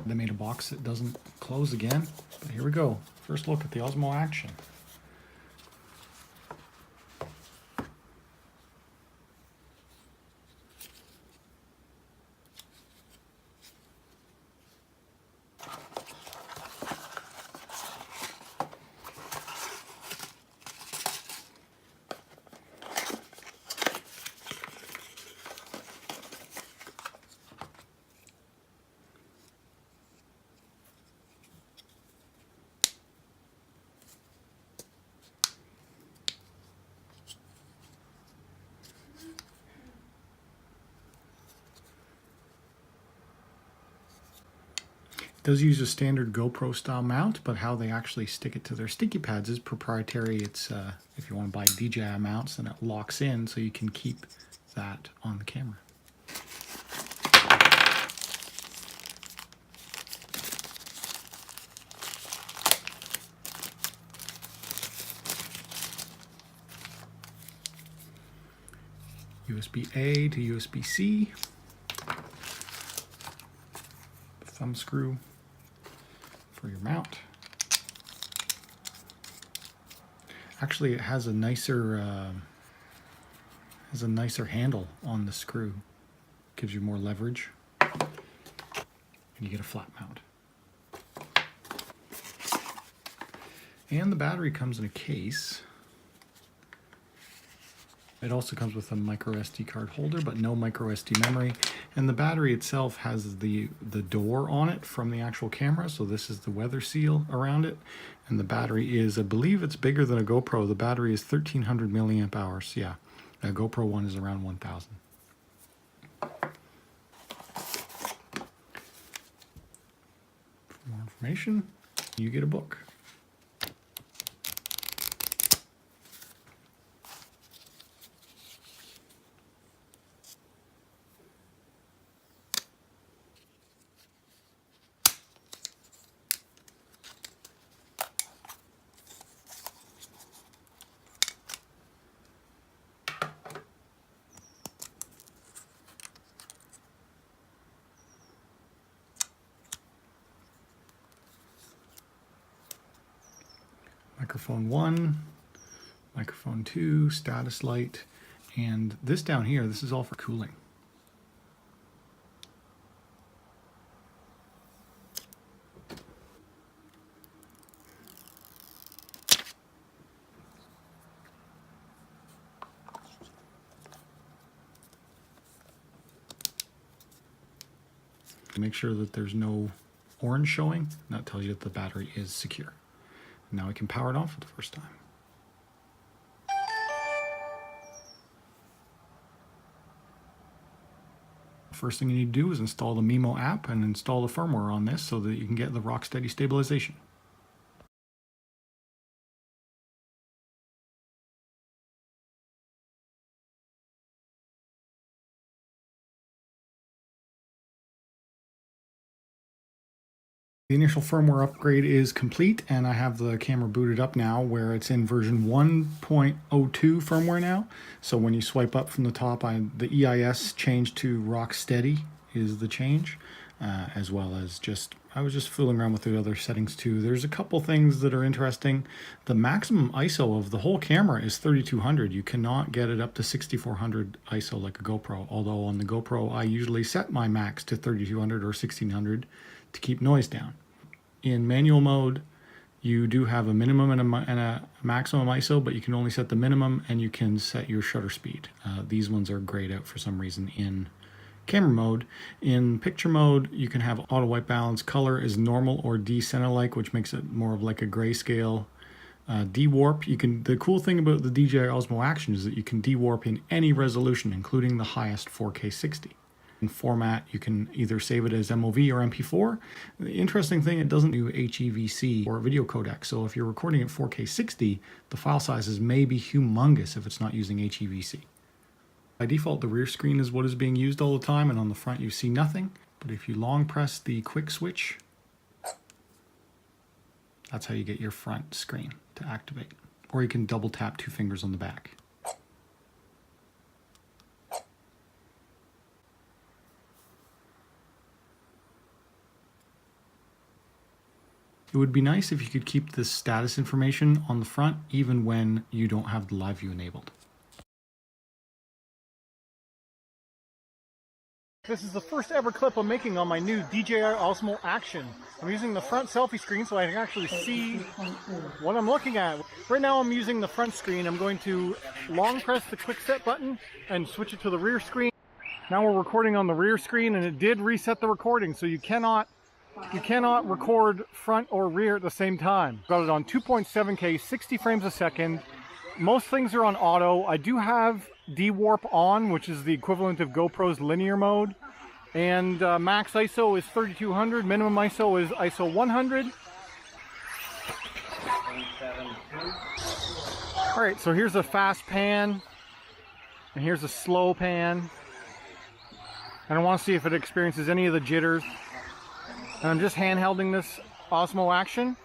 They made a box that doesn't close again, but here we go. First look at the Osmo Action. It does use a standard GoPro style mount, but how they actually stick it to their sticky pads is proprietary. It's if you want to buy DJI mounts, then it locks in so you can keep that on the camera. USB-A to USB-C. Thumb screw for your mount. Actually, it has a nicer handle on the screw. Gives you more leverage, and you get a flat mount. And the battery comes in a case. It also comes with a micro SD card holder, but no micro SD memory. And the battery itself has the door on it from the actual camera. So this is the weather seal around it. And the battery is, I believe it's bigger than a GoPro. The battery is 1300 milliamp hours. Yeah, a GoPro one is around 1000. For more information, you get a book. Microphone 1, microphone 2, status light, and this down here, this is all for cooling. Make sure that there's no orange showing. That tells you that the battery is secure. Now we can power it on for the first time. First thing you need to do is install the Mimo app and install the firmware on this so that you can get the RockSteady stabilization. The initial firmware upgrade is complete, and I have the camera booted up now where it's in version 1.02 firmware now. So when you swipe up from the top, the EIS change to RockSteady is the change, as well as I was just fooling around with the other settings too. There's a couple things that are interesting. The maximum ISO of the whole camera is 3200. You cannot get it up to 6400 ISO like a GoPro, although on the GoPro I usually set my max to 3200 or 1600 to keep noise down. In manual mode, you do have a minimum and a maximum ISO, but you can only set the minimum, and you can set your shutter speed. These ones are grayed out for some reason in camera mode. In picture mode, you can have auto white balance. Color is normal or D-center-like, which makes it more of like a grayscale. De-warp, the cool thing about the DJI Osmo Action is that you can de-warp in any resolution, including the highest 4K 60. In format, you can either save it as MOV or MP4. The interesting thing, it doesn't do HEVC or video codec. So if you're recording at 4K 60, the file sizes may be humongous if it's not using HEVC. By default, the rear screen is what is being used all the time, and on the front you see nothing. But if you long press the quick switch, that's how you get your front screen to activate. Or you can double tap 2 fingers on the back. It would be nice if you could keep this status information on the front even when you don't have the live view enabled. This is the first ever clip I'm making on my new DJI Osmo Action. I'm using the front selfie screen so I can actually see what I'm looking at. Right now I'm using the front screen. I'm going to long press the quick set button and switch it to the rear screen. Now we're recording on the rear screen and it did reset the recording, so you cannot record front or rear at the same time. Got it on 2.7K, 60 frames a second. Most things are on auto. I do have D-Warp on, which is the equivalent of GoPro's linear mode. And max ISO is 3200, minimum ISO is ISO 100. Alright, so here's a fast pan, and here's a slow pan. And I want to see if it experiences any of the jitters. And I'm just handhelding this Osmo Action.